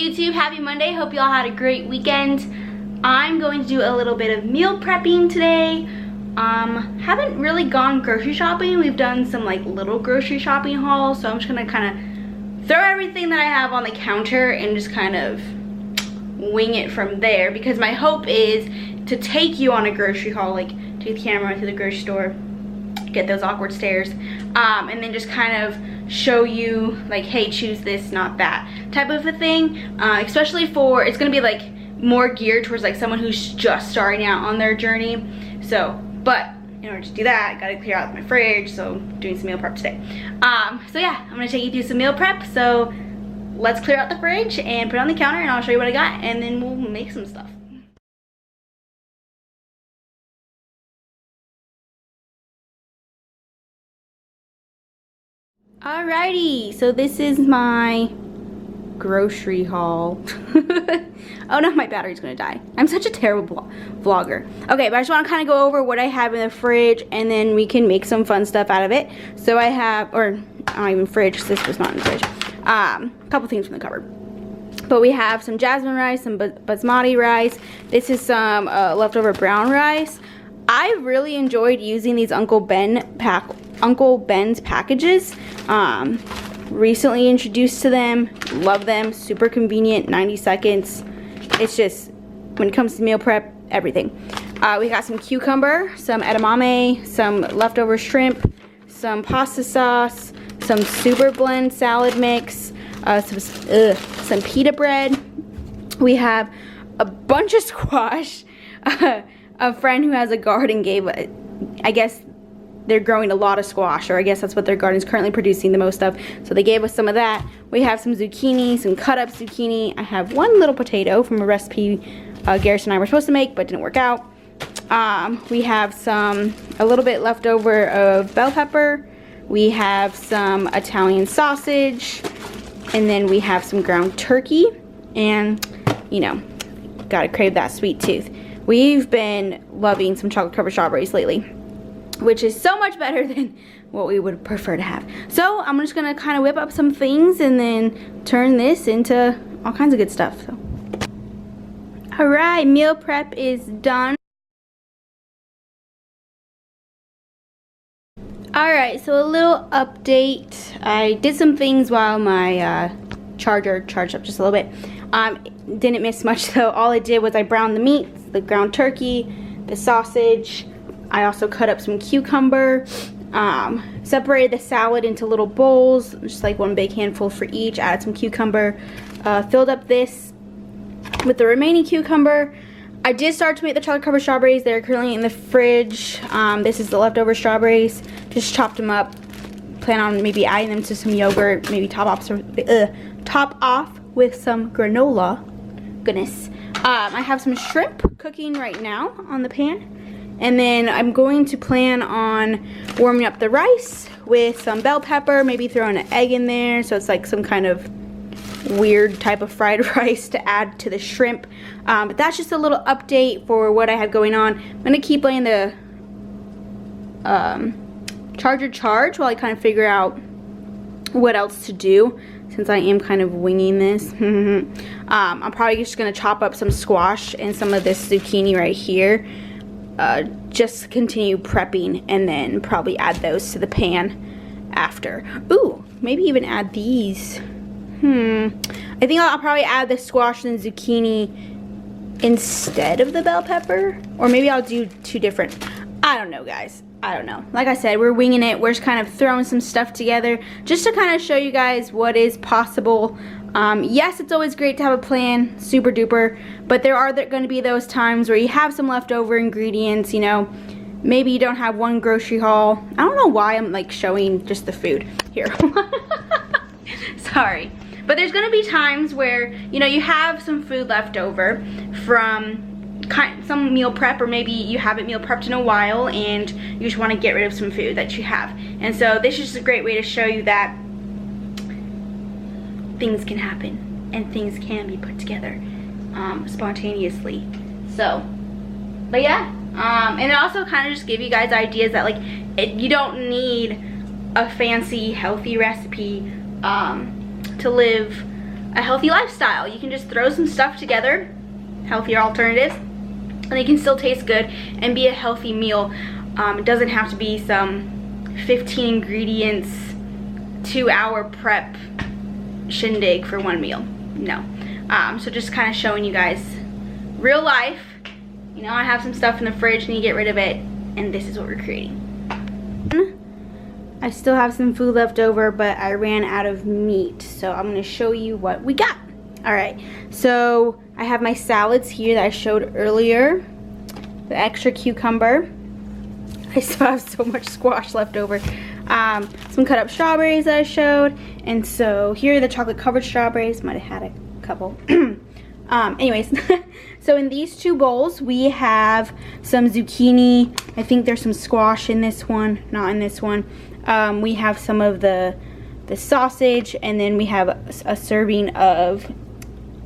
YouTube? Happy Monday. Hope you all had a great weekend. I'm going to do a little bit of meal prepping today. Haven't really gone grocery shopping. We've done some like little grocery shopping hauls, so I'm just gonna kind of throw everything that I have on the counter and just kind of wing it from there, because my hope is to take you on a grocery haul, like take the camera to the grocery store, get those awkward stares, and then just kind of show you like, hey, choose this, not that type of a thing, especially for, it's gonna be like more geared towards like someone who's just starting out on their journey. So, but in order to do that, I gotta clear out my fridge, so I'm doing some meal prep today. So yeah, I'm gonna take you through some meal prep. So let's clear out the fridge and put it on the counter, and I'll show you what I got, and then we'll make some stuff. Alrighty, so this is my grocery haul. Oh no, my battery's gonna die. I'm such a terrible vlogger. Okay, but I just want to kind of go over what I have in the fridge, and then we can make some fun stuff out of it. So I have, or not even fridge, because this was not in the fridge. A couple things from the cupboard. But we have some jasmine rice, some basmati rice. This is some leftover brown rice. I really enjoyed using these Uncle Ben's packages. Recently introduced to them, love them, super convenient, 90 seconds. It's just, when it comes to meal prep, everything. We got some cucumber, some edamame, some leftover shrimp, some pasta sauce, some super blend salad mix, some pita bread. We have a bunch of squash. A friend who has a garden gave, I guess they're growing a lot of squash, or I guess that's what their garden is currently producing the most of. So they gave us some of that. We have some zucchini, some cut up zucchini. I have one little potato from a recipe Garrison and I were supposed to make, but didn't work out. We have a little bit left over of bell pepper. We have some Italian sausage, and then we have some ground turkey, and you know, gotta crave that sweet tooth. We've been loving some chocolate covered strawberries lately, which is so much better than what we would prefer to have. So I'm just gonna kind of whip up some things and then turn this into all kinds of good stuff. So, all right, meal prep is done. All right, so a little update. I did some things while my charger charged up just a little bit. Didn't miss much though. All I did was I browned the meats, the ground turkey, the sausage. I also cut up some cucumber, separated the salad into little bowls, just like one big handful for each, added some cucumber, filled up this with the remaining cucumber. I did start to make the chocolate covered strawberries. They're currently in the fridge. This is the leftover strawberries. Just chopped them up. Plan on maybe adding them to some yogurt, maybe top off with some granola. Goodness. I have some shrimp cooking right now on the pan. And then I'm going to plan on warming up the rice with some bell pepper, maybe throwing an egg in there, so it's like some kind of weird type of fried rice to add to the shrimp. But that's just a little update for what I have going on. I'm going to keep letting the charger charge while I kind of figure out what else to do, since I am kind of winging this. I'm probably just going to chop up some squash and some of this zucchini right here. Just continue prepping, and then probably add those to the pan after. Ooh, maybe even add these. I think I'll probably add the squash and zucchini instead of the bell pepper, or maybe I'll do two different. I don't know, guys. I don't know. Like I said, we're winging it. We're just kind of throwing some stuff together just to kind of show you guys what is possible. Yes, it's always great to have a plan, super duper, but there are going to be those times where you have some leftover ingredients, you know, maybe you don't have one grocery haul. I don't know why I'm like showing just the food here. Sorry. But there's going to be times where, you know, you have some food left over from some meal prep, or maybe you haven't meal prepped in a while and you just want to get rid of some food that you have. And so this is just a great way to show you that things can happen and things can be put together spontaneously. So, but yeah, and it also kind of just give you guys ideas that like you don't need a fancy healthy recipe to live a healthy lifestyle. You can just throw some stuff together, healthier alternatives, and they can still taste good and be a healthy meal. It doesn't have to be some 15 ingredients, 2-hour prep shindig for one meal. No. So just kind of showing you guys real life. You know, I have some stuff in the fridge, need to get rid of it, and this is what we're creating. I still have some food left over, but I ran out of meat, so I'm gonna show you what we got. All right, so I have my salads here that I showed earlier, the extra cucumber. I still have so much squash left over. Some cut up strawberries that I showed, and so here are the chocolate covered strawberries. Might have had a couple. Anyways, so in these two bowls we have some zucchini. I think there's some squash in this one, not in this one. We have some of the sausage, and then we have a serving of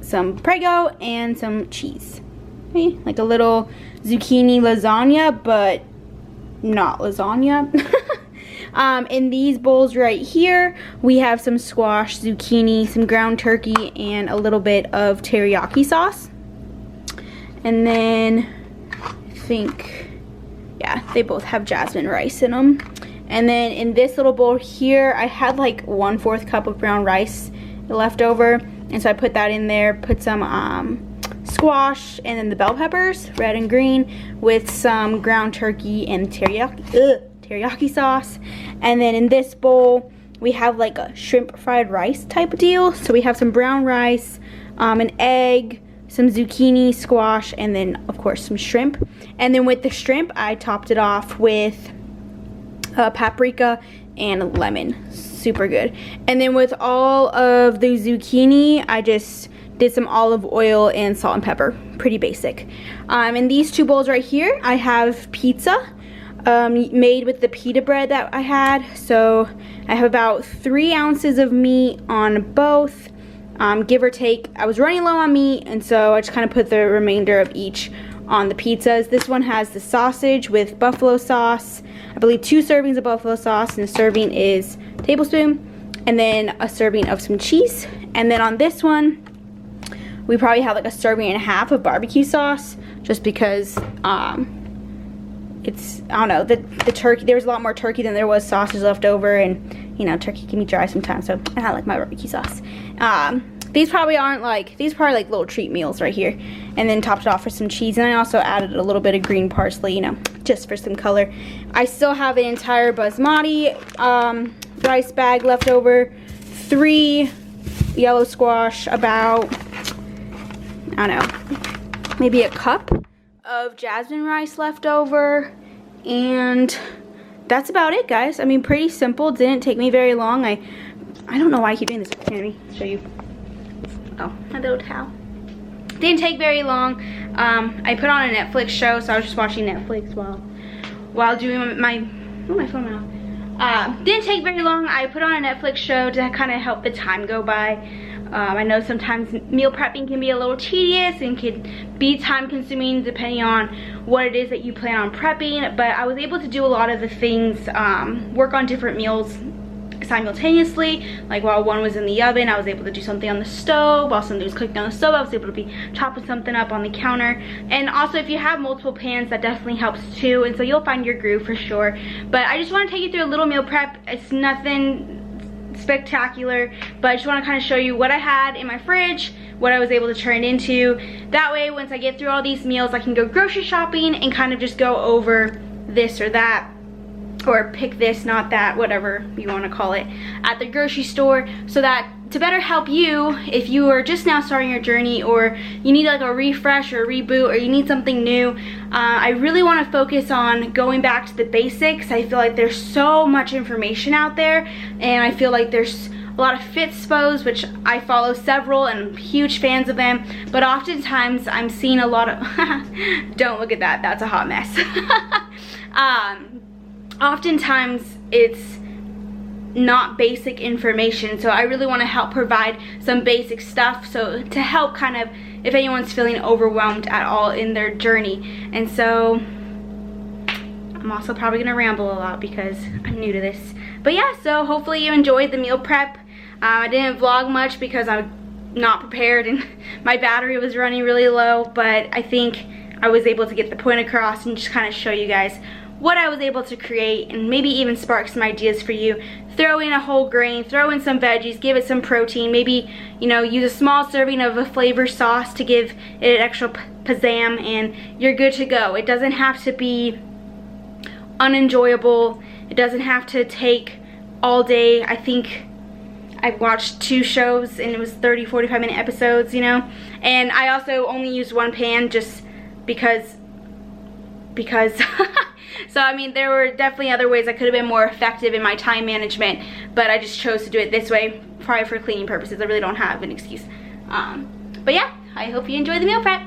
some Prego and some cheese. Okay? Like a little zucchini lasagna, but not lasagna. In these bowls right here, we have some squash, zucchini, some ground turkey, and a little bit of teriyaki sauce. And then I think, yeah, they both have jasmine rice in them. And then in this little bowl here, I had like 1/4 cup of brown rice left over, and so I put that in there, put some squash, and then the bell peppers, red and green, with some ground turkey and teriyaki sauce. And then in this bowl we have like a shrimp fried rice type of deal. So we have some brown rice, an egg, some zucchini, squash, and then of course some shrimp. And then with the shrimp I topped it off with paprika and lemon. Super good. And then with all of the zucchini I just did some olive oil and salt and pepper. Pretty basic. In these two bowls right here I have pizza made with the pita bread that I had. So I have about 3 ounces of meat on both, give or take. I was running low on meat, and so I just kind of put the remainder of each on the pizzas. This one has the sausage with buffalo sauce. I believe 2 servings of buffalo sauce, and a serving is a tablespoon, and then a serving of some cheese. And then on this one we probably have like a serving and a half of barbecue sauce, just because it's, I don't know, the turkey, there was a lot more turkey than there was sausage left over, and you know, turkey can be dry sometimes, so I like my barbecue sauce. These probably aren't like, these are probably like little treat meals right here. And then topped it off with some cheese, and I also added a little bit of green parsley, you know, just for some color. I still have an entire basmati rice bag left over, 3 yellow squash, about, I don't know, maybe a cup of jasmine rice left over, and that's about it, guys. I mean, pretty simple. Didn't take me very long. I don't know why I keep doing this. Here, let me show you. Oh, my little towel. Didn't take very long. I put on a Netflix show, so I was just watching Netflix while doing my phone out. Didn't take very long. I put on a Netflix show to kind of help the time go by. I know sometimes meal prepping can be a little tedious and can be time consuming depending on what it is that you plan on prepping, but I was able to do a lot of the things, work on different meals simultaneously. Like while one was in the oven, I was able to do something on the stove. While something was cooking on the stove, I was able to be chopping something up on the counter. And also if you have multiple pans, that definitely helps too, and so you'll find your groove for sure. But I just want to take you through a little meal prep. It's nothing spectacular, but I just want to kind of show you what I had in my fridge, what I was able to turn it into. That way once I get through all these meals, I can go grocery shopping and kind of just go over this or that, or pick this, not that, whatever you want to call it, at the grocery store, so that to better help you if you are just now starting your journey, or you need like a refresh or a reboot, or you need something new. I really want to focus on going back to the basics. I feel like there's so much information out there, and I feel like there's a lot of Fitspos, which I follow several and I'm huge fans of them, but oftentimes I'm seeing a lot of don't look at that, that's a hot mess. Oftentimes it's not basic information, so I really want to help provide some basic stuff, so to help kind of if anyone's feeling overwhelmed at all in their journey. And so I'm also probably gonna ramble a lot because I'm new to this, but yeah, so hopefully you enjoyed the meal prep. I didn't vlog much because I not prepared and my battery was running really low, but I think I was able to get the point across and just kind of show you guys what I was able to create and maybe even spark some ideas for you. Throw in a whole grain, throw in some veggies, give it some protein, maybe, you know, use a small serving of a flavor sauce to give it an extra pizzazz, and you're good to go. It doesn't have to be unenjoyable. It doesn't have to take all day. I think I watched 2 shows and it was 30-45 minute episodes, you know. And I also only used 1 pan just because so I mean, there were definitely other ways I could have been more effective in my time management, but I just chose to do it this way, probably for cleaning purposes. I really don't have an excuse. But yeah, I hope you enjoy the meal prep.